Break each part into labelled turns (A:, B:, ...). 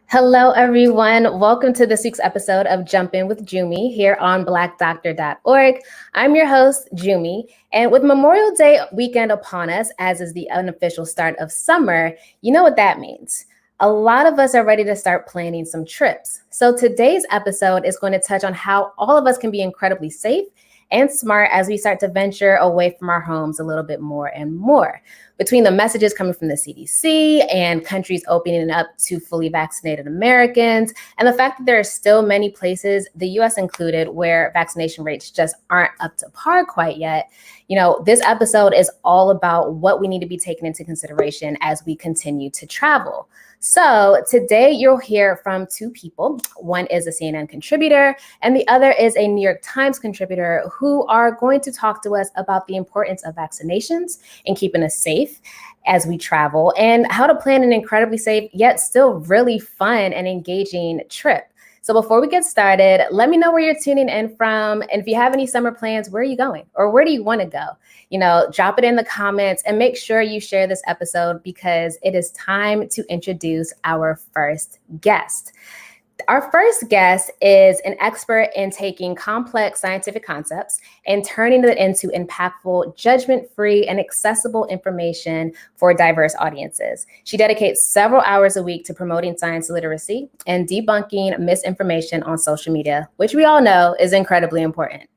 A: Hello, everyone. Welcome to this week's episode of Jump In with Jumi here on blackdoctor.org. I'm your host, Jumi, and with Memorial Day weekend upon us, as is the unofficial start of summer, you know what that means. A lot of us are ready to start planning some trips. So today's episode is going to touch on how all of us can be incredibly safe and smart as we start to venture away from our homes a little bit more and more. Between the messages coming from the CDC and countries opening up to fully vaccinated Americans, and the fact that there are still many places, the US included, where vaccination rates just aren't up to par quite yet, this episode is all about what we need to be taken into consideration as we continue to travel. So today you'll hear from two people. One is a CNN contributor and the other is a New York Times contributor who are going to talk to us about the importance of vaccinations and keeping us safe as we travel and how to plan an incredibly safe yet still really fun and engaging trip. So before we get started, let me know where you're tuning in from. And if you have any summer plans, where are you going or where do you want to go? Drop it in the comments and make sure you share this episode because it is time to introduce our first guest. Our first guest is an expert in taking complex scientific concepts and turning it into impactful, judgment-free, and accessible information for diverse audiences. She dedicates several hours a week to promoting science literacy and debunking misinformation on social media, which we all know is incredibly important.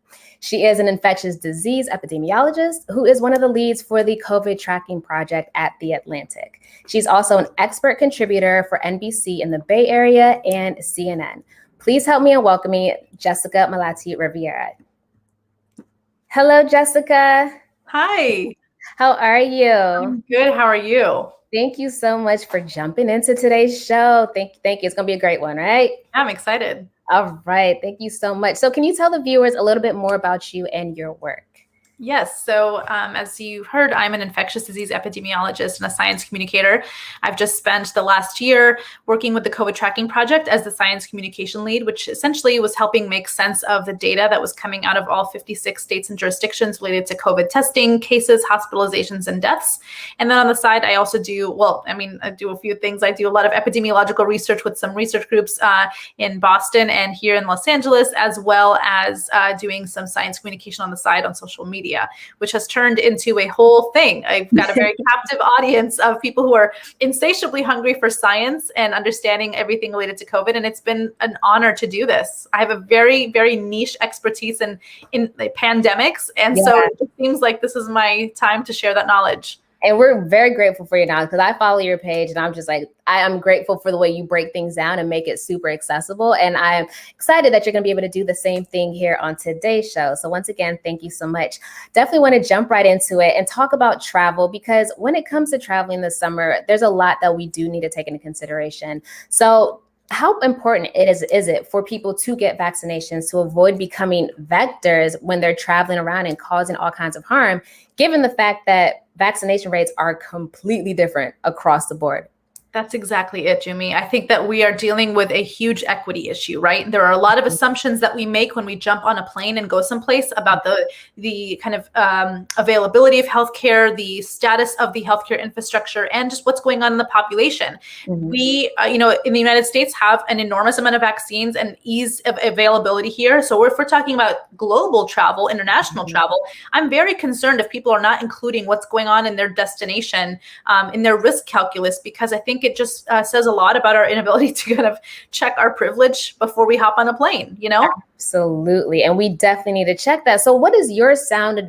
A: She is an infectious disease epidemiologist who is one of the leads for the COVID tracking project at The Atlantic. She's also an expert contributor for NBC in the Bay Area and CNN. Please help me in welcoming Jessica Malati Riviera. Hello, Jessica.
B: Hi.
A: How are you?
B: I'm good. How are you?
A: Thank you so much for jumping into today's show. Thank you. It's going to be a great one, right?
B: I'm excited.
A: All right. Thank you so much. So can you tell the viewers a little bit more about you and your work?
B: Yes. So as you heard, I'm an infectious disease epidemiologist and a science communicator. I've just spent the last year working with the COVID tracking project as the science communication lead, which essentially was helping make sense of the data that was coming out of all 56 states and jurisdictions related to COVID testing, cases, hospitalizations, and deaths. And then on the side, I also do, I do a few things. I do a lot of epidemiological research with some research groups in Boston and here in Los Angeles, as well as doing some science communication on the side on social media, which has turned into a whole thing. I've got a very captive audience of people who are insatiably hungry for science and understanding everything related to COVID. And it's been an honor to do this. I have a very, very niche expertise in pandemics. And so it seems like this is my time to share that knowledge.
A: And we're very grateful for you now because I follow your page and I'm just like, I'm grateful for the way you break things down and make it super accessible. And I'm excited that you're going to be able to do the same thing here on today's show. So once again, thank you so much. Definitely want to jump right into it and talk about travel because when it comes to traveling this summer, there's a lot that we do need to take into consideration. So how important is it for people to get vaccinations to avoid becoming vectors when they're traveling around and causing all kinds of harm, given the fact that vaccination rates are completely different across the board?
B: That's exactly it, Jumi. I think that we are dealing with a huge equity issue, right? There are a lot of assumptions that we make when we jump on a plane and go someplace about the kind of availability of healthcare, the status of the healthcare infrastructure, and just what's going on in the population. Mm-hmm. We, in the United States, have an enormous amount of vaccines and ease of availability here. So if we're talking about global travel, international travel, I'm very concerned if people are not including what's going on in their destination, in their risk calculus, because I think it just says a lot about our inability to kind of check our privilege before we hop on a plane,
A: Absolutely. And we definitely need to check that. So what is your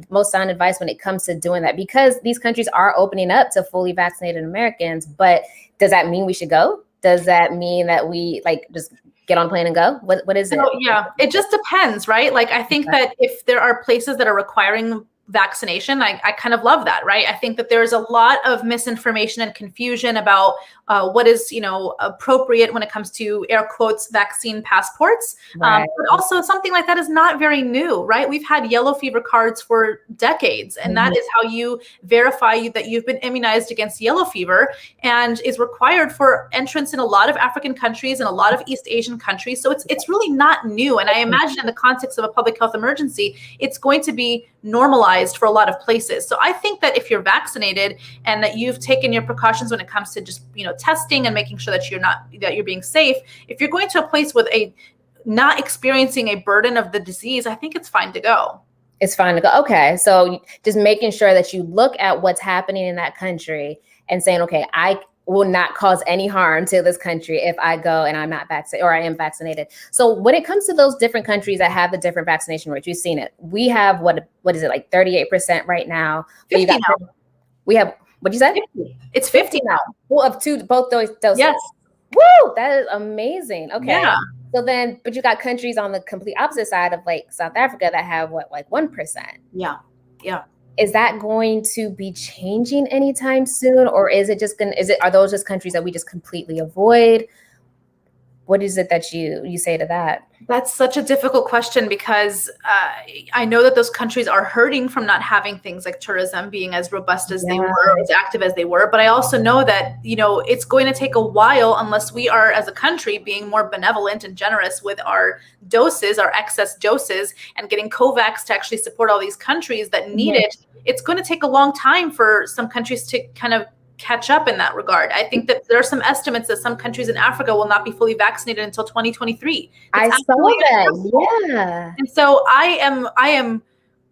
A: most sound advice when it comes to doing that? Because these countries are opening up to fully vaccinated Americans, but does that mean we should go? Does that mean that we just get on a plane and go? What is it?
B: Yeah, it just depends, right? I think that if there are places that are requiring vaccination, I kind of love that, right? I think that there's a lot of misinformation and confusion about what is, appropriate when it comes to air quotes vaccine passports.
A: Right.
B: But also something like that is not very new, right? We've had yellow fever cards for decades, and that is how you verify that you've been immunized against yellow fever, and is required for entrance in a lot of African countries and a lot of East Asian countries. So it's really not new. And I imagine in the context of a public health emergency, it's going to be normalized utilized for a lot of places. So I think that if you're vaccinated and that you've taken your precautions when it comes to just, testing and making sure that you're being safe, if you're going to a place with not experiencing a burden of the disease, I think it's fine to go.
A: It's fine to go. Okay. So just making sure that you look at what's happening in that country and saying, okay, I will not cause any harm to this country if I go and I'm not vaccinated or I am vaccinated. So when it comes to those different countries that have the different vaccination rates, you've seen it. We have what is it, like 38% right now?
B: 50 now.
A: We have, what'd you say?
B: 50. It's 50 now.
A: Well, both those doses.
B: Yes.
A: Woo! That is amazing. Okay.
B: Yeah.
A: So then, but you got countries on the complete opposite side of like South Africa that have like 1%.
B: Yeah. Yeah.
A: Is that going to be changing anytime soon? Or is it just are those just countries that we just completely avoid? What is it that you say to that?
B: That's such a difficult question because I know that those countries are hurting from not having things like tourism being as robust as they were, as active as they were. But I also know that, it's going to take a while unless we are, as a country, being more benevolent and generous with our doses, our excess doses, and getting COVAX to actually support all these countries that need it. It's going to take a long time for some countries to kind of catch up in that regard. I think that there are some estimates that some countries in Africa will not be fully vaccinated until 2023.
A: I saw that. Yeah.
B: And so I am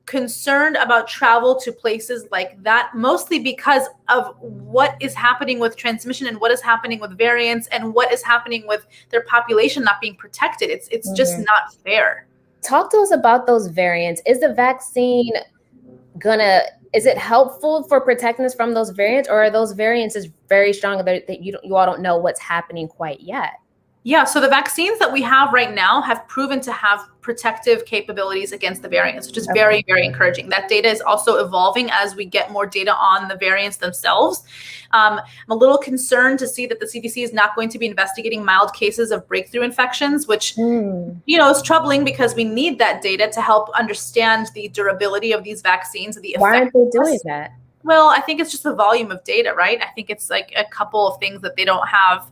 B: concerned about travel to places like that, mostly because of what is happening with transmission and what is happening with variants and what is happening with their population not being protected. It's just not fair.
A: Talk to us about those variants. Is the vaccine is it helpful for protecting us from those variants, or are those variants is very strong that you all don't know what's happening quite yet?
B: Yeah, so the vaccines that we have right now have proven to have protective capabilities against the variants, which is very, very encouraging. That data is also evolving as we get more data on the variants themselves. I'm a little concerned to see that the CDC is not going to be investigating mild cases of breakthrough infections, which is troubling because we need that data to help understand the durability of these vaccines.
A: Why aren't they doing that?
B: Well, I think it's just the volume of data, right? I think it's like a couple of things that they don't have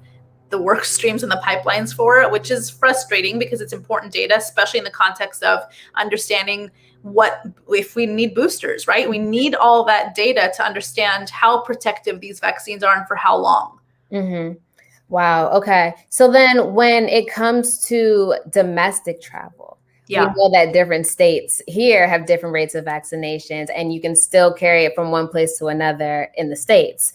B: the work streams and the pipelines for it, which is frustrating because it's important data, especially in the context of understanding what if we need boosters, right? We need all that data to understand how protective these vaccines are and for how long.
A: Wow. Okay. So then when it comes to domestic travel, we know that different states here have different rates of vaccinations, and you can still carry it from one place to another in the States.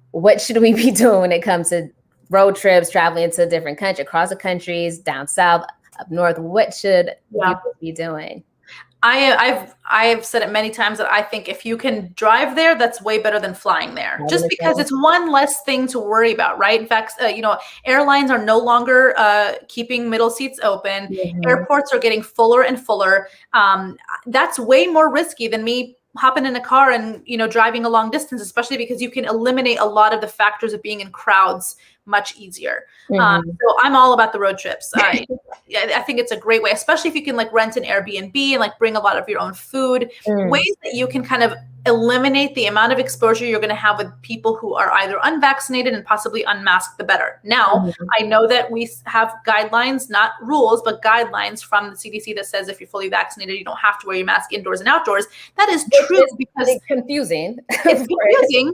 A: What should we be doing when it comes to road trips, traveling to a different country, across the countries, down south, up north? What should people be doing?
B: I've said it many times that I think if you can drive there, that's way better than flying there, just because it's one less thing to worry about, right? In fact, airlines are no longer keeping middle seats open. Airports are getting fuller and fuller. That's way more risky than me hopping in a car and driving a long distance, especially because you can eliminate a lot of the factors of being in crowds much easier. So I'm all about the road trips. I think it's a great way, especially if you can rent an Airbnb and bring a lot of your own food, ways that you can kind of eliminate the amount of exposure you're going to have with people who are either unvaccinated and possibly unmasked, the better. Now, I know that we have guidelines, not rules, but guidelines from the CDC that says if you're fully vaccinated, you don't have to wear your mask indoors and outdoors. That is true because
A: it's confusing.
B: It's confusing.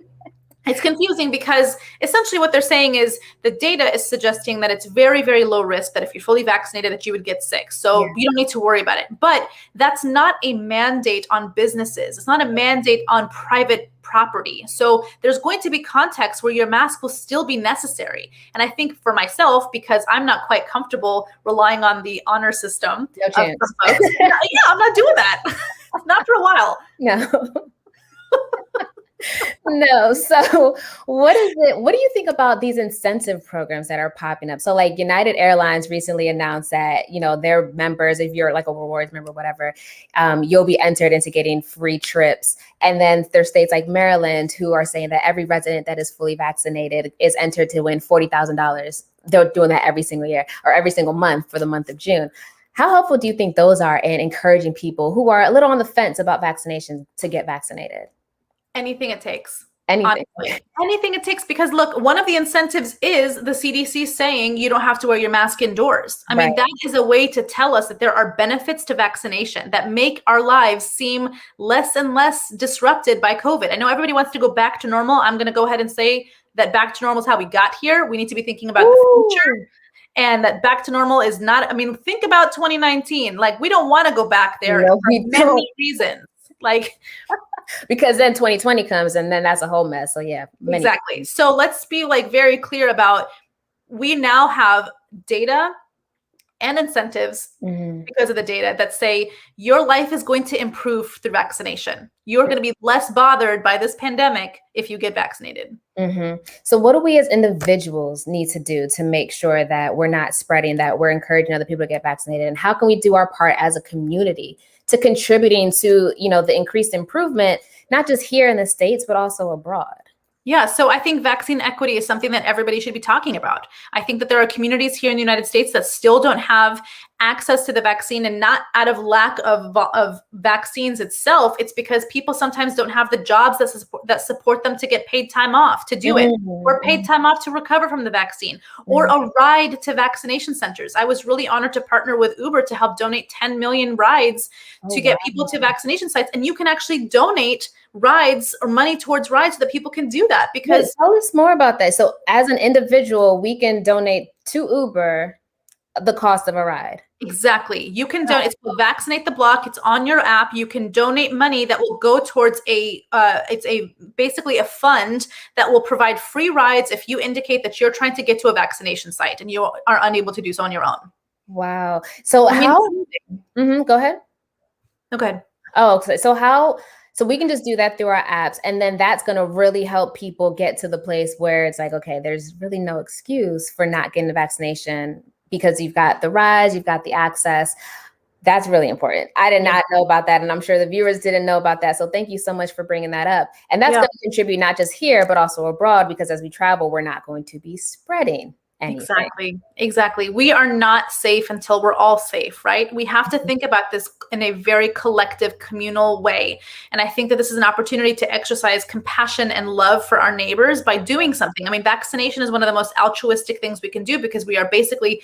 B: It's confusing because essentially what they're saying is the data is suggesting that it's very, very low risk that if you're fully vaccinated that you would get sick. So you don't need to worry about it. But that's not a mandate on businesses. It's not a mandate on private property. So there's going to be contexts where your mask will still be necessary. And I think for myself, because I'm not quite comfortable relying on the honor system.
A: No chance.
B: I'm not doing that. Not for a while.
A: No. No. So what do you think about these incentive programs that are popping up? So United Airlines recently announced that, their members, if you're like a rewards member, whatever, you'll be entered into getting free trips. And then there's states like Maryland who are saying that every resident that is fully vaccinated is entered to win $40,000. They're doing that every single year or every single month for the month of June. How helpful do you think those are in encouraging people who are a little on the fence about vaccination to get vaccinated?
B: Anything it takes.
A: Anything.
B: Honestly, anything it takes, because look, one of the incentives is the CDC saying you don't have to wear your mask indoors. I mean, that is a way to tell us that there are benefits to vaccination that make our lives seem less and less disrupted by COVID. I know everybody wants to go back to normal. I'm going to go ahead and say that back to normal is how we got here. We need to be thinking about the future. And that back to normal is not, I mean, think about 2019. Like, we don't want to go back there for many reasons. Like,
A: because then 2020 comes and then that's a whole mess. So yeah,
B: exactly. So let's be like very clear about, we now have data and incentives because of the data that say your life is going to improve through vaccination. You're going to be less bothered by this pandemic if you get vaccinated.
A: So what do we as individuals need to do to make sure that we're not spreading, that we're encouraging other people to get vaccinated? And how can we do our part as a community to contributing to, you know, the increased improvement, not just here in the States, but also abroad?
B: Yeah, so I think vaccine equity is something that everybody should be talking about. I think that there are communities here in the United States that still don't have access to the vaccine, and not out of lack of vaccines itself. It's because people sometimes don't have the jobs that support them to get paid time off to do it, or paid time off to recover from the vaccine, or a ride to vaccination centers. I was really honored to partner with Uber to help donate 10 million rides to get people to vaccination sites. And you can actually donate rides or money towards rides so that people can do that. Because
A: tell us more about that. So as an individual, we can donate to Uber the cost of a ride.
B: Exactly. You can donate. It's called Vaccinate the Block. It's on your app. You can donate money that will go towards basically a fund that will provide free rides if you indicate that you're trying to get to a vaccination site and you are unable to do so on your own.
A: Wow. So go ahead.
B: Okay.
A: Oh, okay. So we can just do that through our apps, and then that's going to really help people get to the place where it's like, okay, there's really no excuse for not getting the vaccination because you've got the rides, you've got the access. That's really important. I did not know about that, and I'm sure the viewers didn't know about that. So thank you so much for bringing that up. And that's going to contribute not just here, but also abroad, because as we travel, we're not going to be spreading anything.
B: Exactly. We are not safe until we're all safe, right? We have to think about this in a very collective, communal way. And I think that this is an opportunity to exercise compassion and love for our neighbors by doing something. I mean, vaccination is one of the most altruistic things we can do, because we are basically,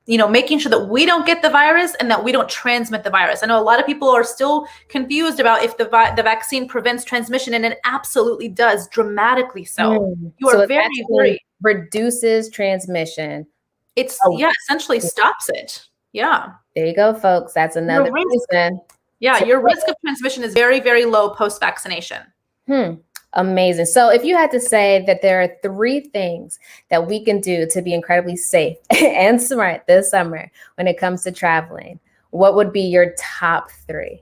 B: you know, making sure that we don't get the virus and that we don't transmit the virus. I know a lot of people are still confused about if the vaccine prevents transmission, and it absolutely does, dramatically so. You are very worried.
A: Reduces transmission.
B: It's essentially stops it. Yeah.
A: There you go, folks. That's another reason.
B: Yeah, your risk of transmission is very, very low post-vaccination.
A: Amazing. So if you had to say that there are 3 things that we can do to be incredibly safe and smart this summer when it comes to traveling, what would be your top 3?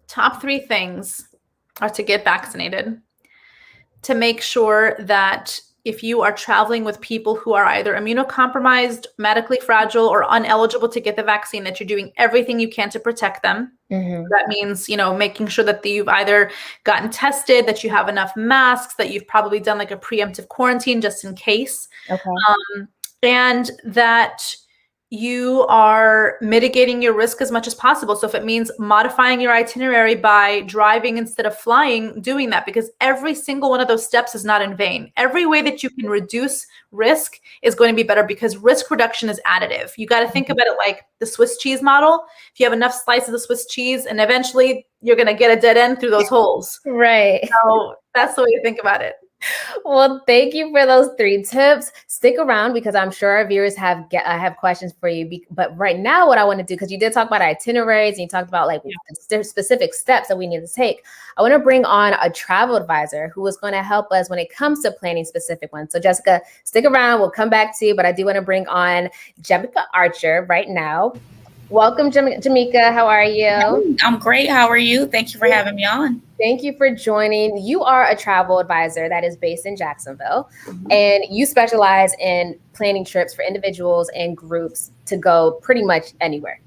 B: Top 3 things are to get vaccinated, to make sure that if you are traveling with people who are either immunocompromised, medically fragile, or ineligible to get the vaccine, that you're doing everything you can to protect them. That means, you know, making sure that you've either gotten tested, that you have enough masks, that you've probably done like a preemptive quarantine just in case. And that you are mitigating your risk as much as possible. So if it means modifying your itinerary by driving instead of flying, doing that, because every single one of those steps is not in vain. Every way that you can reduce risk is going to be better, because risk reduction is additive. You got to think about it like the Swiss cheese model. If you have enough slices of Swiss cheese, and eventually you're going to get a dead end through those holes.
A: Right.
B: So that's the way to think about it.
A: Well, thank you for those 3 tips. Stick around, because I'm sure our viewers have questions for you. But right now, what I want to do, because you did talk about itineraries and you talked about like specific steps that we need to take, I want to bring on a travel advisor who is going to help us when it comes to planning specific ones. So Jessica, stick around. We'll come back to you, but I do want to bring on Jamaica Archer right now. Welcome, Jamaica. How are you?
C: I'm great. How are you? Thank you for having me on.
A: Thank you for joining. You are a travel advisor that is based in Jacksonville, and you specialize in planning trips for individuals and groups to go pretty much anywhere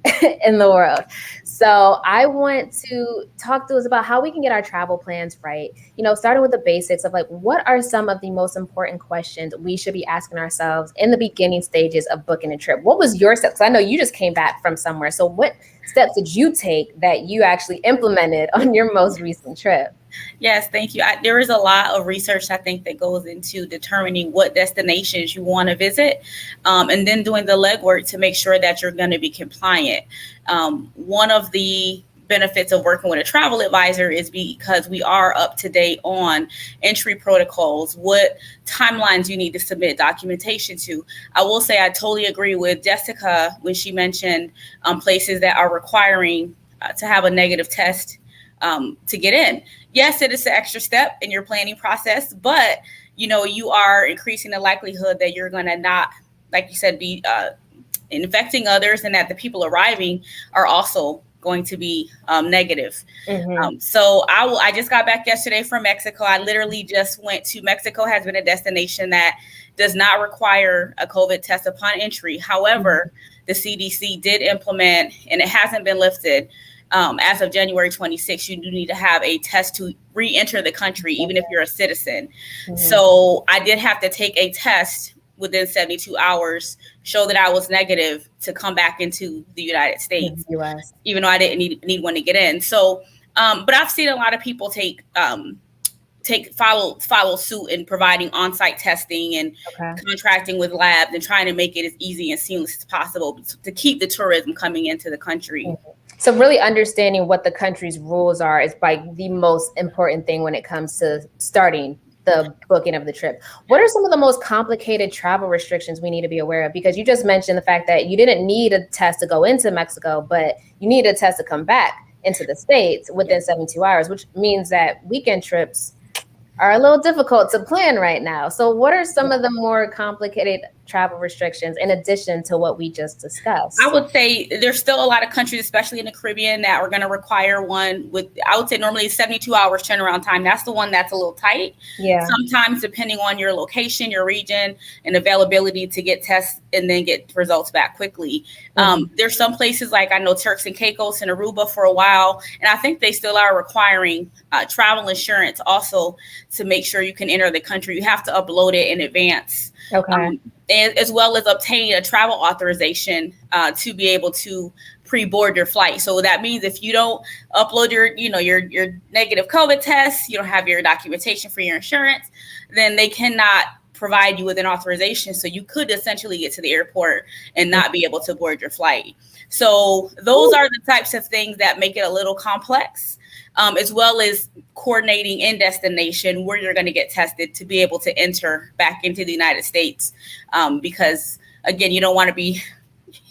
A: in the world. So I want to talk to us about how we can get our travel plans right. You know, starting with the basics of like, what are some of the most important questions we should be asking ourselves in the beginning stages of booking a trip? What was your steps? I know you just came back from somewhere. So what steps did you take that you actually implemented on your most recent trip?
C: Yes, thank you. There is a lot of research, I think, that goes into determining what destinations you want to visit, and then doing the legwork to make sure that you're going to be compliant. One of the benefits of working with a travel advisor is because we are up to date on entry protocols, what timelines you need to submit documentation to. I will say I totally agree with Jessica when she mentioned places that are requiring to have a negative test to get in. Yes, it is an extra step in your planning process, but you are increasing the likelihood that you're going to not, like you said, be infecting others, and that the people arriving are also going to be negative. So I just got back yesterday from Mexico. I literally just went to Mexico. Has been a destination that does not require a COVID test upon entry. However, the CDC did implement, and it hasn't been lifted. As of January 26th, you do need to have a test to re-enter the country, even if you're a citizen. So I did have to take a test within 72 hours, show that I was negative to come back into the United States, even though I didn't need one to get in. So, but I've seen a lot of people follow suit in providing on-site testing and contracting with labs and trying to make it as easy and seamless as possible to keep the tourism coming into the country.
A: So really understanding what the country's rules are is like the most important thing when it comes to starting the booking of the trip. What are some of the most complicated travel restrictions we need to be aware of? Because you just mentioned the fact that you didn't need a test to go into Mexico, but you need a test to come back into the States within 72 hours, which means that weekend trips are a little difficult to plan right now. So what are some of the more complicated travel restrictions in addition to what we just discussed?
C: I would say there's still a lot of countries, especially in the Caribbean, that are going to require one with, I would say normally 72 hours turnaround time. That's the one that's a little tight. Sometimes depending on your location, your region, and availability to get tests and then get results back quickly. There's some places like I know Turks and Caicos and Aruba for a while, and I think they still are requiring travel insurance also to make sure you can enter the country. You have to upload it in advance. And as well as obtain a travel authorization to be able to pre-board your flight. So that means if you don't upload your negative COVID test, you don't have your documentation for your insurance, then they cannot provide you with an authorization. So you could essentially get to the airport and not be able to board your flight. So those are the types of things that make it a little complex. As well as coordinating in destination where you're going to get tested to be able to enter back into the United States. Because, again, you don't want to be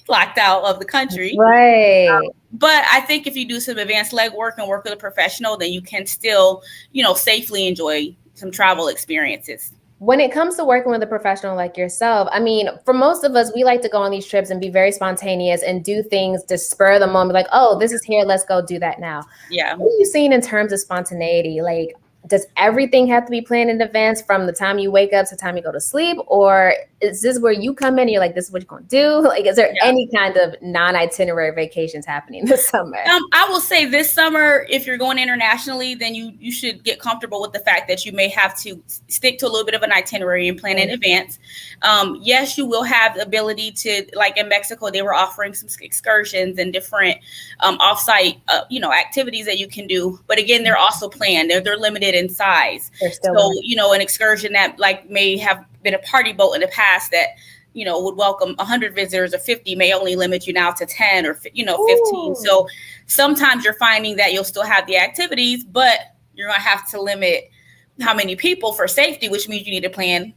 C: locked out of the country. But I think if you do some advanced legwork and work with a professional, then you can still, safely enjoy some travel experiences.
A: When it comes to working with a professional like yourself, I mean, for most of us, we like to go on these trips and be very spontaneous and do things to spur the moment. Like, oh, this is here. Let's go do that now. What are you seeing in terms of spontaneity? Like, does everything have to be planned in advance from the time you wake up to the time you go to sleep? Or is this where you come in and you're like, this is what you're going to do? Like, is there any kind of non-itinerary vacations happening this summer?
C: I will say this summer, if you're going internationally, then you should get comfortable with the fact that you may have to stick to a little bit of an itinerary and plan in advance. Yes, you will have the ability to, like in Mexico, they were offering some excursions and different offsite, activities that you can do. But again, they're also planned. They're limited in size. So, an excursion that may have been a party boat in the past that, would welcome 100 visitors or 50 may only limit you now to 10 or, 15. So sometimes you're finding that you'll still have the activities, but you're going to have to limit how many people for safety, which means you need to plan,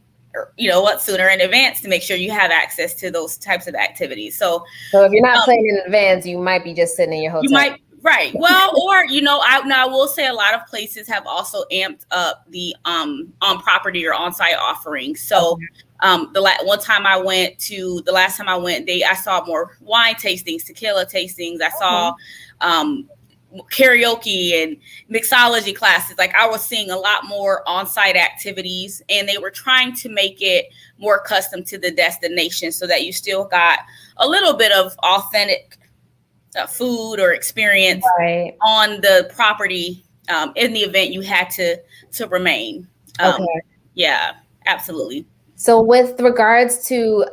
C: sooner in advance to make sure you have access to those types of activities. So
A: if you're not planning in advance, you might be just sitting in your hotel.
C: You might. Right. Well, or, I will say a lot of places have also amped up the on-property or on-site offerings. So the last time I went, I saw more wine tastings, tequila tastings. I saw karaoke and mixology classes. Like I was seeing a lot more on-site activities, and they were trying to make it more custom to the destination so that you still got a little bit of authentic food or experience on the property in the event you had to remain. Yeah, absolutely.
A: So with regards to,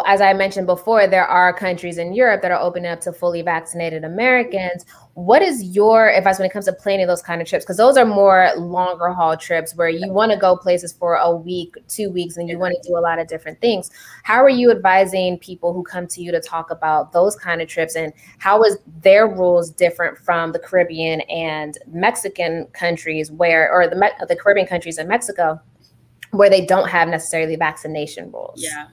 A: as I mentioned before, there are countries in Europe that are opening up to fully vaccinated Americans. What is your advice when it comes to planning those kind of trips? Because those are more longer haul trips where you want to go places for a week, 2 weeks, and you want to do a lot of different things. How are you advising people who come to you to talk about those kind of trips, and how is their rules different from the Caribbean and Mexican countries or the Caribbean countries in Mexico, where they don't have necessarily vaccination rules?
C: Yeah.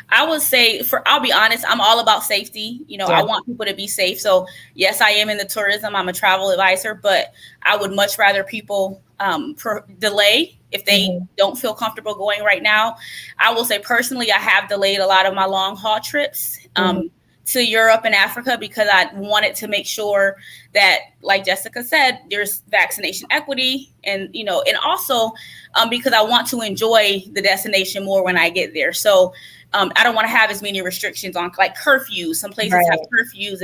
C: I would say, I'll be honest, I'm all about safety. I want people to be safe. So yes, I am in the tourism. I'm a travel advisor, but I would much rather people delay if they don't feel comfortable going right now. I will say personally, I have delayed a lot of my long haul trips to Europe and Africa because I wanted to make sure that, like Jessica said, there's vaccination equity, and also because I want to enjoy the destination more when I get there. So I don't want to have as many restrictions on like curfews. Some places have curfews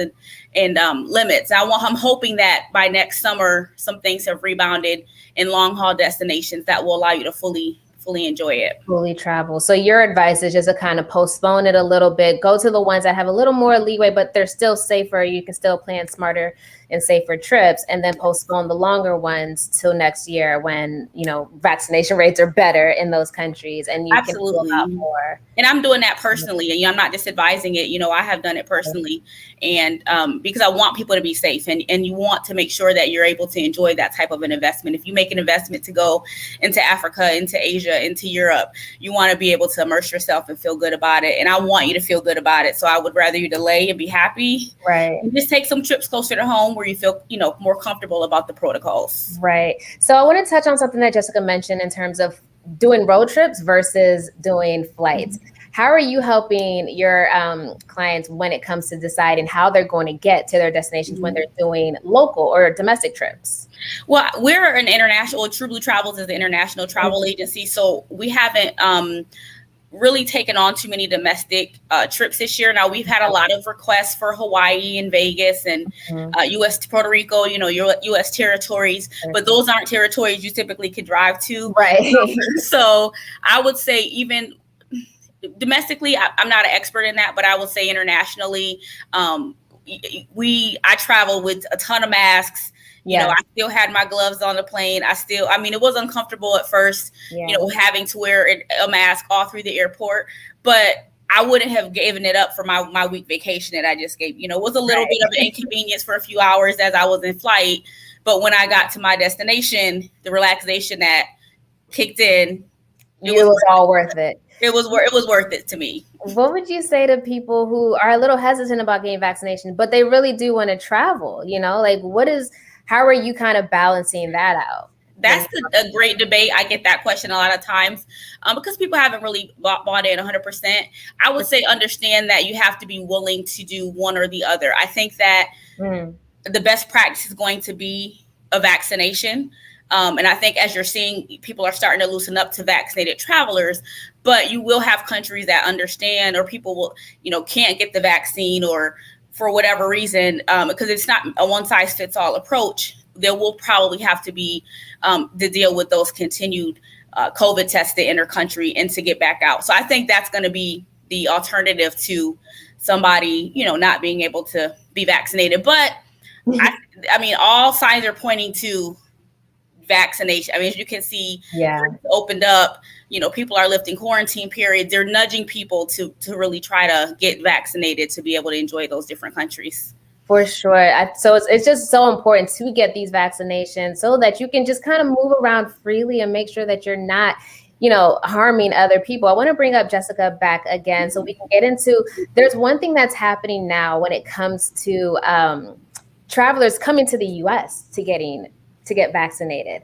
C: and limits. I'm hoping that by next summer, some things have rebounded in long haul destinations that will allow you to fully enjoy it.
A: Fully travel. So your advice is just to kind of postpone it a little bit, go to the ones that have a little more leeway, but they're still safer. You can still plan smarter and safer trips, and then postpone the longer ones till next year when, vaccination rates are better in those countries and you can do a lot more.
C: And I'm doing that personally. And I'm not just advising it. I have done it personally. And because I want people to be safe, and you want to make sure that you're able to enjoy that type of an investment. If you make an investment to go into Africa, into Asia, into Europe, you want to be able to immerse yourself and feel good about it. And I want you to feel good about it. So I would rather you delay and be happy.
A: Right.
C: And just take some trips closer to home where you feel, more comfortable about the protocols.
A: Right. So I want to touch on something that Jessica mentioned in terms of doing road trips versus doing flights. How are you helping your clients when it comes to deciding how they're going to get to their destinations when they're doing local or domestic trips?
C: Well, we're an international, True Blue Travels is the international travel agency. So we haven't really taken on too many domestic trips this year. Now, we've had a lot of requests for Hawaii and Vegas and U.S. Puerto Rico, U.S. territories, but those aren't territories you typically could drive to.
A: Right.
C: So I would say even domestically, I'm not an expert in that, but I would say internationally, I travel with a ton of masks. I still had my gloves on the plane. It was uncomfortable at first, having to wear a mask all through the airport, but I wouldn't have given it up for my week vacation that I just gave. It was a little bit of an inconvenience for a few hours as I was in flight. But when I got to my destination, the relaxation that kicked in,
A: it was all worth it.
C: It was worth it to me.
A: What would you say to people who are a little hesitant about getting vaccinated, but they really do want to travel? How are you kind of balancing that out?
C: That's a great debate. I get that question a lot of times because people haven't really bought in 100%. I would say understand that you have to be willing to do one or the other. I think that the best practice is going to be a vaccination. And I think as you're seeing, people are starting to loosen up to vaccinated travelers, but you will have countries that understand, or people will, can't get the vaccine, or for whatever reason, because it's not a one size fits all approach. There will probably have to be to deal with those continued COVID tests to enter country and to get back out. So I think that's going to be the alternative to somebody, not being able to be vaccinated. But all signs are pointing to vaccination. As you can see, opened up, people are lifting quarantine periods. They're nudging people to really try to get vaccinated to be able to enjoy those different countries.
A: For sure. So it's just so important to get these vaccinations so that you can just kind of move around freely and make sure that you're not, harming other people. I want to bring up Jessica back again so we can get into, there's one thing that's happening now when it comes to travelers coming to the U.S. to get vaccinated.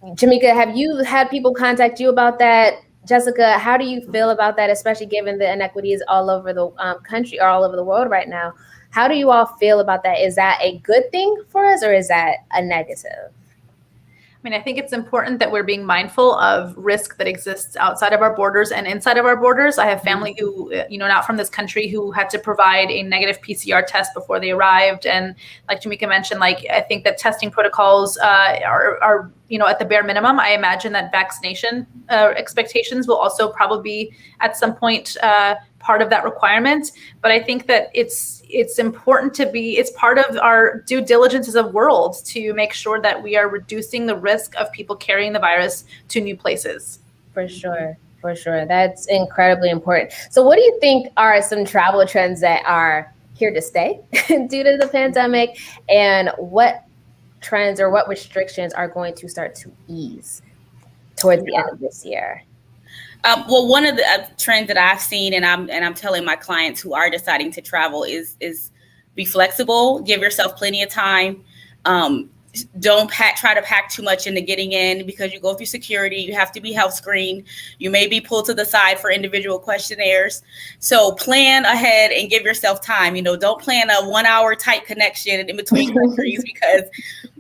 A: Jamika, have you had people contact you about that? Jessica, how do you feel about that, especially given the inequities all over the country or all over the world right now? How do you all feel about that? Is that a good thing for us, or is that a negative?
B: I mean, I think it's important that we're being mindful of risk that exists outside of our borders and inside of our borders. I have family who, not from this country, who had to provide a negative PCR test before they arrived. And like Jamika mentioned, I think that testing protocols are at the bare minimum. I imagine that vaccination expectations will also probably be at some point part of that requirement. But I think that it's important it's part of our due diligence as a world to make sure that we are reducing the risk of people carrying the virus to new places.
A: For sure. That's incredibly important. So what do you think are some travel trends that are here to stay due to the pandemic, and what trends or what restrictions are going to start to ease towards the end of this year?
C: Well, one of the trends that I've seen, and I'm telling my clients who are deciding to travel, is be flexible. Give yourself plenty of time. Don't try to pack too much into getting in, because you go through security. You have to be health screened. You may be pulled to the side for individual questionnaires. So plan ahead and give yourself time. Don't plan a 1 hour tight connection in between countries, because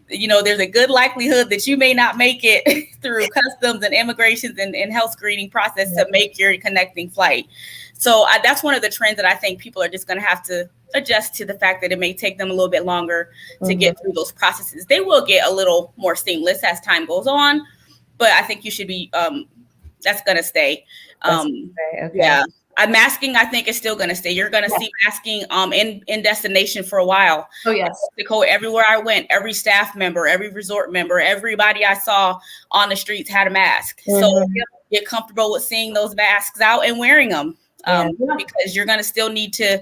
C: there's a good likelihood that you may not make it through customs and immigrations and health screening process to make your connecting flight. So that's one of the trends that I think people are just going to have to adjust to, the fact that it may take them a little bit longer to get through those processes. They will get a little more seamless as time goes on, but I think you should be, that's going to stay.
A: Okay.
C: Yeah. Masking, I think, is still going to stay. You're going to see masking in destination for a while.
B: Oh, yes.
C: Mexico, everywhere I went, every staff member, every resort member, everybody I saw on the streets had a mask. So get comfortable with seeing those masks out and wearing them, because you're going to still need to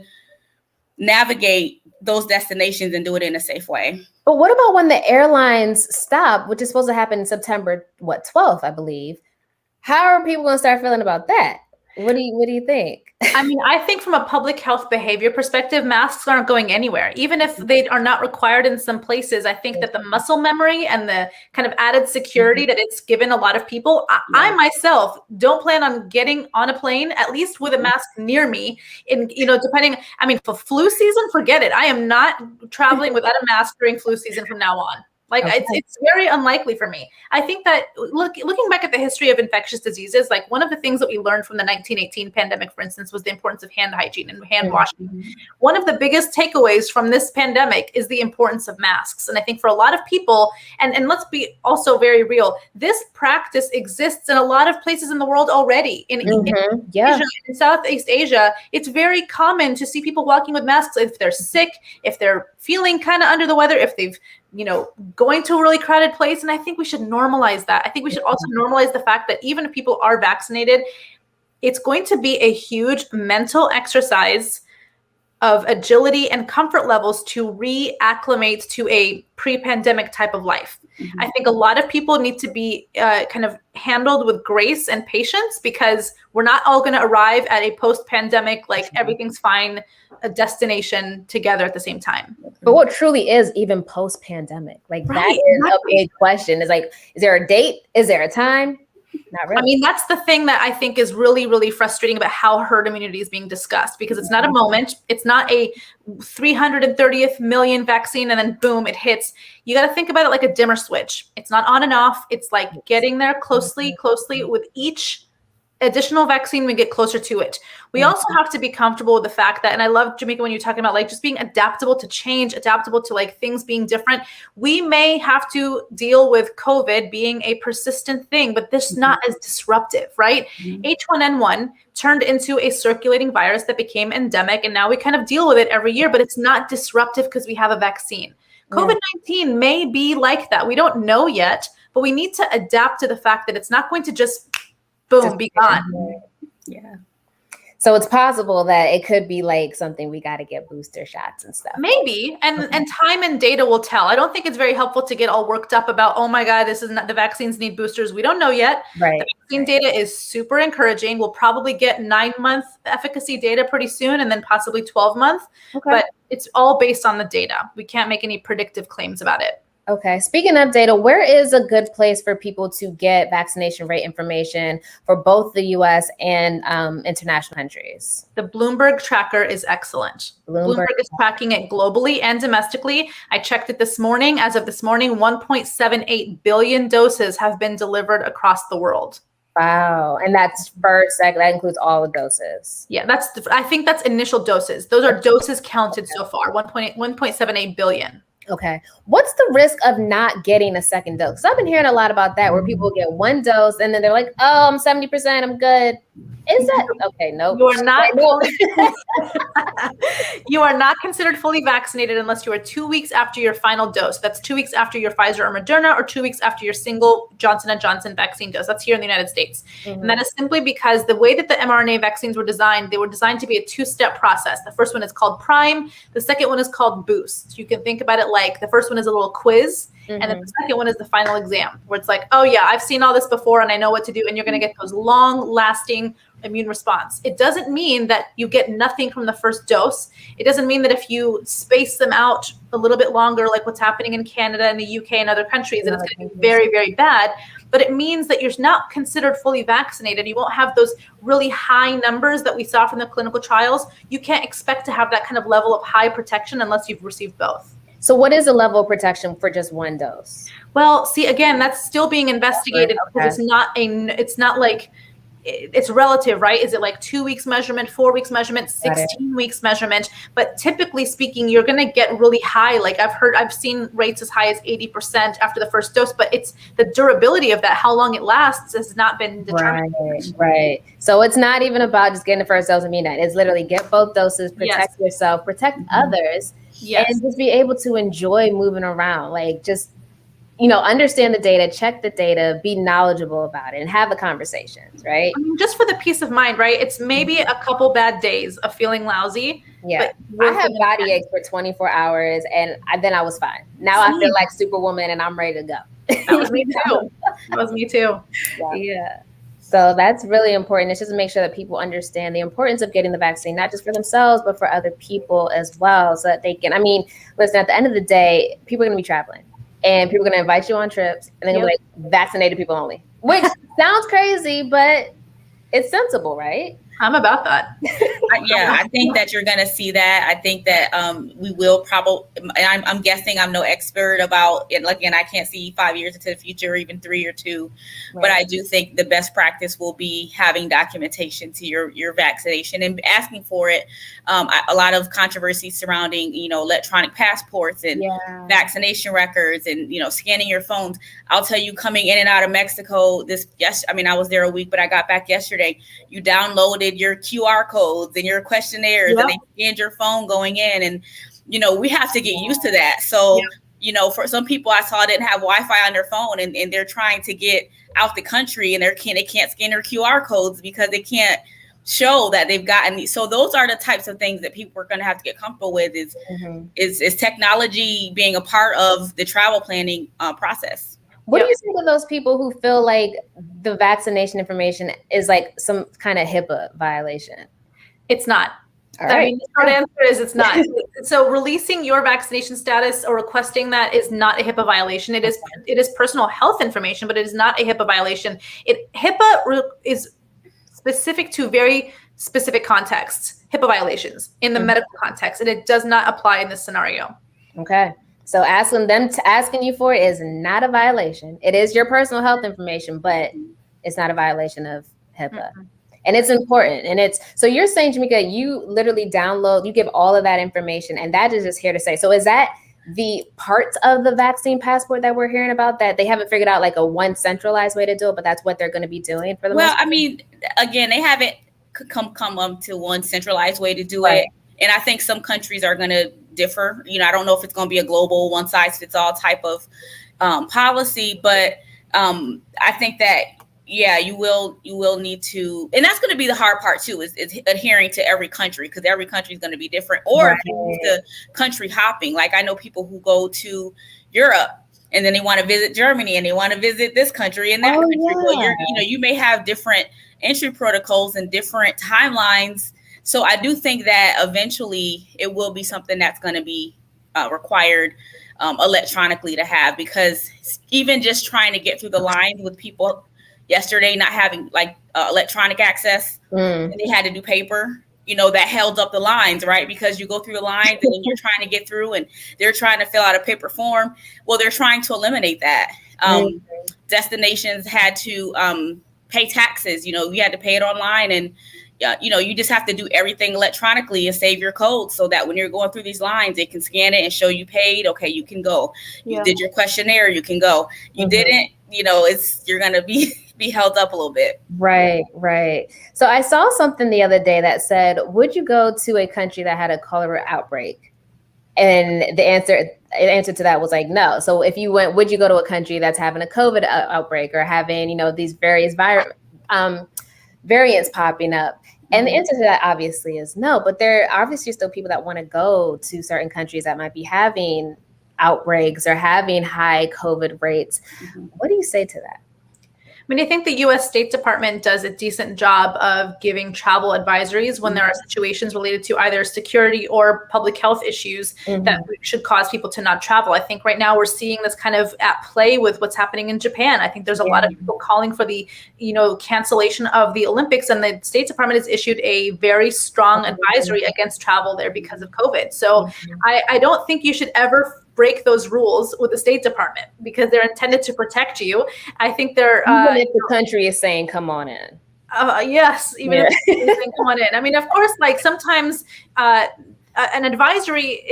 C: navigate those destinations and do it in a safe way.
A: But what about when the airlines stop, which is supposed to happen September 12th, I believe? How are people going to start feeling about that? What do you think?
B: I mean, I think from a public health behavior perspective, masks aren't going anywhere. Even if they are not required in some places, I think that the muscle memory and the kind of added security that it's given a lot of people, I myself don't plan on getting on a plane, at least with a mask near me. For flu season, forget it. I am not traveling without a mask during flu season from now on. It's very unlikely for me. I think that looking back at the history of infectious diseases, one of the things that we learned from the 1918 pandemic, for instance, was the importance of hand hygiene and hand washing. One of the biggest takeaways from this pandemic is the importance of masks. And I think for a lot of people, and let's be also very real, this practice exists in a lot of places in the world already. In Asia, in Southeast Asia, it's very common to see people walking with masks if they're sick, if they're feeling kind of under the weather, if they've going to a really crowded place. And I think we should normalize that. I think we should also normalize the fact that even if people are vaccinated, it's going to be a huge mental exercise of agility and comfort levels to reacclimate to a pre-pandemic type of life. I think a lot of people need to be kind of handled with grace and patience, because we're not all going to arrive at a post-pandemic, everything's fine, a destination together at the same time.
A: But what truly is even post-pandemic? That is a big question. Is there a date? Is there a time? Not really.
B: I mean, that's the thing that I think is really, really frustrating about how herd immunity is being discussed, because it's not a moment. It's not a 330th million vaccine and then boom, it hits. You got to think about it like a dimmer switch. It's not on and off. It's getting there closely with each additional vaccine, we get closer to it. We also have to be comfortable with the fact that, and I love, Jamika, when you're talking about just being adaptable to change, adaptable to things being different. We may have to deal with COVID being a persistent thing, but this is not as disruptive, right? H1N1 turned into a circulating virus that became endemic, and now we kind of deal with it every year, but it's not disruptive because we have a vaccine. COVID-19 may be like that. We don't know yet, but we need to adapt to the fact that it's not going to just boom, be gone.
C: Yeah.
A: So it's possible that it could be something we got to get booster shots and stuff.
B: Maybe. And time and data will tell. I don't think it's very helpful to get all worked up about, oh my God, this is not, the vaccines need boosters. We don't know yet.
A: Right.
B: The vaccine data is super encouraging. We'll probably get 9-month efficacy data pretty soon, and then possibly 12-month. Okay. But it's all based on the data. We can't make any predictive claims about it.
A: Okay. Speaking of data, where is a good place for people to get vaccination rate information for both the US and international countries?
B: The Bloomberg Tracker is excellent. Bloomberg is tracking it globally and domestically. I checked it this morning. As of this morning, 1.78 billion doses have been delivered across the world.
A: Wow. And that's first, that includes all the doses.
B: Yeah, I think that's initial doses. Those are doses counted so far, 1.78 billion.
A: Okay. What's the risk of not getting a second dose? Because I've been hearing a lot about that, where people get one dose and then they're like, oh, I'm 70%, I'm good. Is that okay? Nope.
B: You are not you are not considered fully vaccinated unless you are 2 weeks after your final dose. That's 2 weeks after your Pfizer or Moderna, or 2 weeks after your single Johnson & Johnson vaccine dose. That's here in the United States. And that is simply because the way that the mRNA vaccines were designed, they were designed to be a two-step process. The first one is called prime. The second one is called boost. You can think about it like the first one is a little quiz, and then the second one is the final exam, where it's like, oh yeah, I've seen all this before and I know what to do. And you're going to get those long-lasting immune response. It doesn't mean that you get nothing from the first dose. It doesn't mean that if you space them out a little bit longer, like what's happening in Canada and the UK and other countries, that it's going to be very, very bad. But it means that you're not considered fully vaccinated. You won't have those really high numbers that we saw from the clinical trials. You can't expect to have that kind of level of high protection unless you've received both.
A: So what is the level of protection for just one dose?
B: Well, see, again, that's still being investigated because it's not like, it's relative, right? Is it like 2 weeks measurement, 4 weeks measurement, 16 weeks measurement? But typically speaking, you're going to get really high. Like I've seen rates as high as 80% after the first dose, but it's the durability of that, how long it lasts, has not been determined.
A: Right. So it's not even about just getting the first dose and being done. It's literally get both doses, protect yourself, protect others, and just be able to enjoy moving around. Like just, understand the data, check the data, be knowledgeable about it, and have the conversations, right?
B: I mean, just for the peace of mind, right? It's maybe a couple bad days of feeling lousy.
A: Yeah. I had body aches for 24 hours and then I was fine. Now I feel like Superwoman and I'm ready to go.
B: That was me too. That was me too.
A: Yeah. So that's really important. It's just to make sure that people understand the importance of getting the vaccine, not just for themselves, but for other people as well. So that they can, listen, at the end of the day, people are going to be traveling. And people are going to invite you on trips, and then you're like, vaccinated people only, which sounds crazy, but it's sensible, right?
B: I'm about that.
C: I think that you're going to see that. I think that we will probably, I'm guessing, I'm no expert about it. Again, I can't see 5 years into the future, or even 3 or 2. Right. But I do think the best practice will be having documentation to your vaccination and asking for it. A lot of controversy surrounding, electronic passports and vaccination records and, scanning your phones. I'll tell you, coming in and out of Mexico, I was there a week, but I got back yesterday. You downloaded your QR codes and your questionnaires and they scanned your phone going in, and we have to get used to that. So for some people I saw didn't have Wi-Fi on their phone, and they're trying to get out the country, and they can't scan their QR codes because they can't show that they've gotten these. So those are the types of things that people are going to have to get comfortable with, is technology being a part of the travel planning process.
A: What do you think of those people who feel like the vaccination information is like some kind of HIPAA violation?
B: It's not.
A: All right.
B: The short answer is it's not. So releasing your vaccination status or requesting that is not a HIPAA violation. It is personal health information, but it is not a HIPAA violation. HIPAA is specific to very specific contexts, HIPAA violations in the medical context, and it does not apply in this scenario.
A: Okay. So asking you for it is not a violation. It is your personal health information, but it's not a violation of HIPAA. And it's important. And so you're saying, Jamika, you literally you give all of that information, and that is just here to say. So is that the parts of the vaccine passport that we're hearing about that they haven't figured out like a one centralized way to do it, but that's what they're going to be doing for the most part?
C: Again, they haven't come up to one centralized way to do it. And I think some countries are going to differ. I don't know if it's going to be a global one size fits all type of policy, but I think that, you will need to, and that's going to be the hard part too, is adhering to every country, because every country is going to be different, or the country hopping. Like I know people who go to Europe and then they want to visit Germany and they want to visit this country and that country. Well, you may have different entry protocols and different timelines. So I do think that eventually it will be something that's going to be required electronically to have, because even just trying to get through the lines with people yesterday not having like electronic access, and they had to do paper, that held up the lines, right? Because you go through the lines and then you're trying to get through and they're trying to fill out a paper form. Well, they're trying to eliminate that. Destinations had to pay taxes. You had to pay it online, and you just have to do everything electronically and save your code so that when you're going through these lines, it can scan it and show you paid. Okay, you can go. You did your questionnaire, you can go. You didn't, you're going to be held up a little bit.
A: Right. So I saw something the other day that said, would you go to a country that had a cholera outbreak? And the answer to that was like, no. So if you went, would you go to a country that's having a COVID outbreak or having, these various variants popping up? And the answer to that obviously is no, but there are obviously still people that want to go to certain countries that might be having outbreaks or having high COVID rates. What do you say to that?
B: I mean, I think the U.S. State Department does a decent job of giving travel advisories when there are situations related to either security or public health issues that should cause people to not travel. I think right now we're seeing this kind of at play with what's happening in Japan. I think there's a lot of people calling for the, cancellation of the Olympics, and the State Department has issued a very strong advisory against travel there because of COVID. So I don't think you should ever break those rules with the State Department because they're intended to protect you. I think they're
A: even if the country is saying, "Come on in."
B: Yes, even if they're saying, "Come on in." I mean, of course, like sometimes an advisory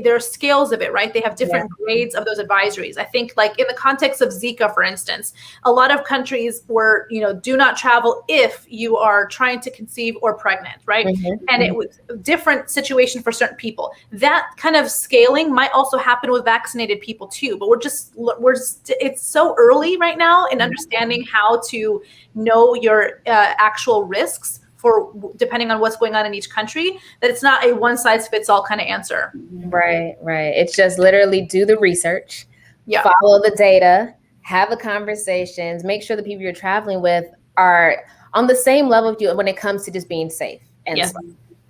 B: there are scales of it, right? They have different grades of those advisories. I think like in the context of Zika, for instance, a lot of countries were, do not travel if you are trying to conceive or pregnant, right? And it was a different situation for certain people. That kind of scaling might also happen with vaccinated people too, but it's so early right now in understanding how to know your actual risks for depending on what's going on in each country, that it's not a one size fits all kind of answer.
A: Right. It's just literally do the research, follow the data, have the conversations, make sure the people you're traveling with are on the same level of you when it comes to just being safe. And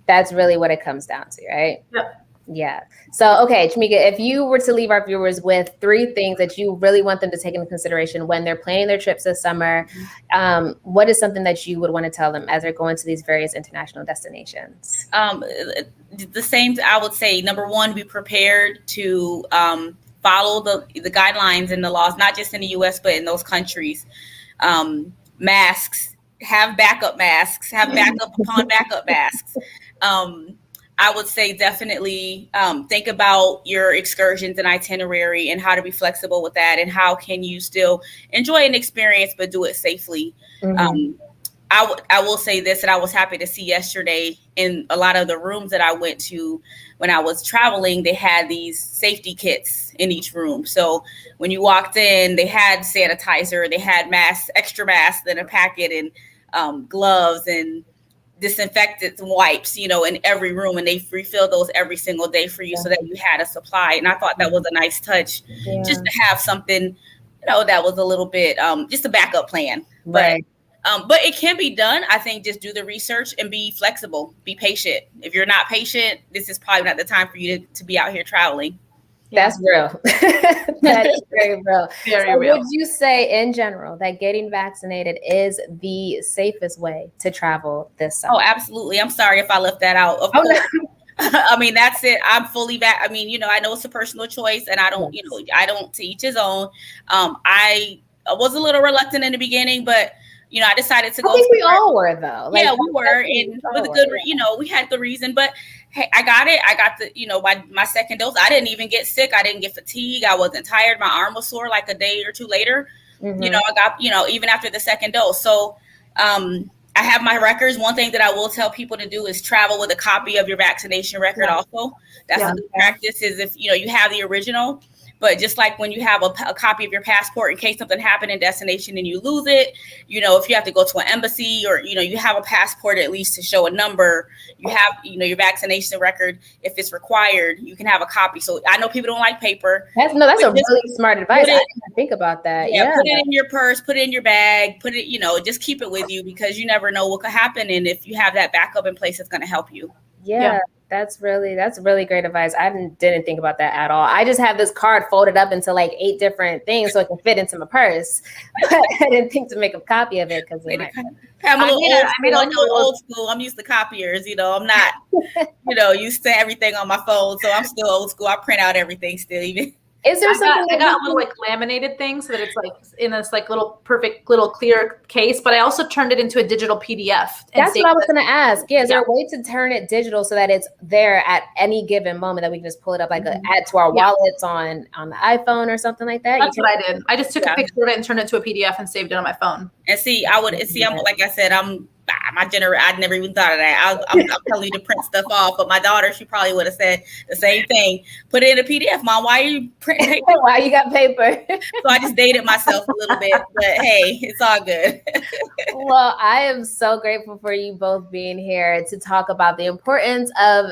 A: that's really what it comes down to, right?
B: Yep.
A: Yeah. So, okay, Jamika, if you were to leave our viewers with 3 things that you really want them to take into consideration when they're planning their trips this summer, what is something that you would want to tell them as they're going to these various international destinations?
C: The same, I would say, number 1, be prepared to follow the guidelines and the laws, not just in the U.S., but in those countries. Masks, have backup masks, have backup upon backup masks. I would say definitely think about your excursions and itinerary and how to be flexible with that, and how can you still enjoy an experience but do it safely. I will say this, and I was happy to see yesterday in a lot of the rooms that I went to when I was traveling, they had these safety kits in each room. So when you walked in, they had sanitizer, they had masks, extra masks in a packet, and gloves and disinfectants and wipes, in every room, and they refill those every single day for you so that you had a supply. And I thought that was a nice touch, just to have something, that was a little bit, just a backup plan. But it can be done. I think just do the research and be flexible, be patient. If you're not patient, this is probably not the time for you to be out here traveling.
A: That's real. That is very real.
B: Very real.
A: Would you say in general that getting vaccinated is the safest way to travel this summer?
C: Oh, absolutely. I'm sorry if I left that out. Of course. No. I mean, that's it. I'm fully back. I mean, I know it's a personal choice, and I don't, I don't, to each his own. I was a little reluctant in the beginning, but I decided to go.
A: I think we all were, though.
C: We were, and with a good, we had the reason. But hey, I got it. I got the, my second dose. I didn't even get sick. I didn't get fatigue. I wasn't tired. My arm was sore like a day or 2 later. I got, even after the second dose. So, I have my records. One thing that I will tell people to do is travel with a copy of your vaccination record. Also, that's a good practice. Is if you have the original. But just like when you have a copy of your passport in case something happened in destination and you lose it, if you have to go to an embassy or, you have a passport at least to show a number, you have, your vaccination record. If it's required, you can have a copy. So I know people don't like paper.
A: That's a really smart advice. I didn't think about that.
C: Yeah, put it in your purse, put it in your bag, put it, just keep it with you because you never know what could happen. And if you have that backup in place, it's going to help you.
A: Yeah. That's really great advice. I didn't think about that at all. I just have this card folded up into like 8 different things so it can fit into my purse. But I didn't think to make a copy of it because it might.
C: I'm a little old school. I'm used to copiers. I'm not, used to everything on my phone. So I'm still old school. I print out everything still, even.
A: Is there something
B: I got a little like laminated thing so that it's like in this like little perfect little clear case, but I also turned it into a digital PDF.
A: That's what I was going to ask. Yeah, is there a way to turn it digital so that it's there at any given moment that we can just pull it up, like add to our wallets on the iPhone or something like that?
B: That's what I did. I just took a picture of it and turned it to a PDF and saved it on my phone.
C: And I'm like I said, I never even thought of that. I'm telling you to print stuff off, but my daughter, she probably would have said the same thing. Put it in a PDF, Mom. Why are you printing paper?
A: Why you got paper?
C: So I just dated myself a little bit, but hey, it's all good.
A: Well, I am so grateful for you both being here to talk about the importance of,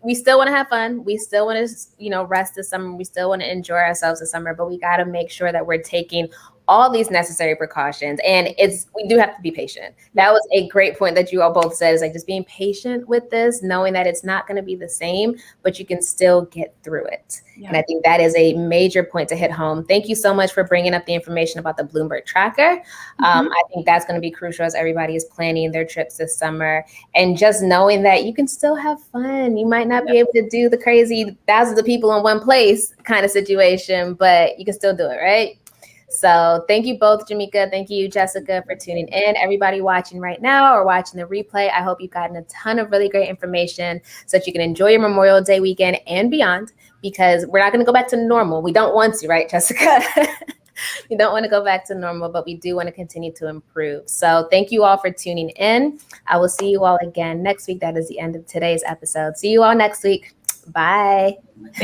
A: we still want to have fun. We still want to, rest this summer. We still want to enjoy ourselves this summer, but we got to make sure that we're taking all these necessary precautions. And we do have to be patient. That was a great point that you all both said, is like just being patient with this, knowing that it's not going to be the same, but you can still get through it. Yeah. And I think that is a major point to hit home. Thank you so much for bringing up the information about the Bloomberg Tracker. I think that's going to be crucial as everybody is planning their trips this summer. And just knowing that you can still have fun. You might not be able to do the crazy thousands of people in one place kind of situation, but you can still do it, right? So thank you both, Jamika. Thank you, Jessica, for tuning in. Everybody watching right now or watching the replay, I hope you've gotten a ton of really great information so that you can enjoy your Memorial Day weekend and beyond, because we're not going to go back to normal. We don't want to, right, Jessica? We don't want to go back to normal, but we do want to continue to improve. So thank you all for tuning in. I will see you all again next week. That is the end of today's episode. See you all next week. Bye.
B: Thank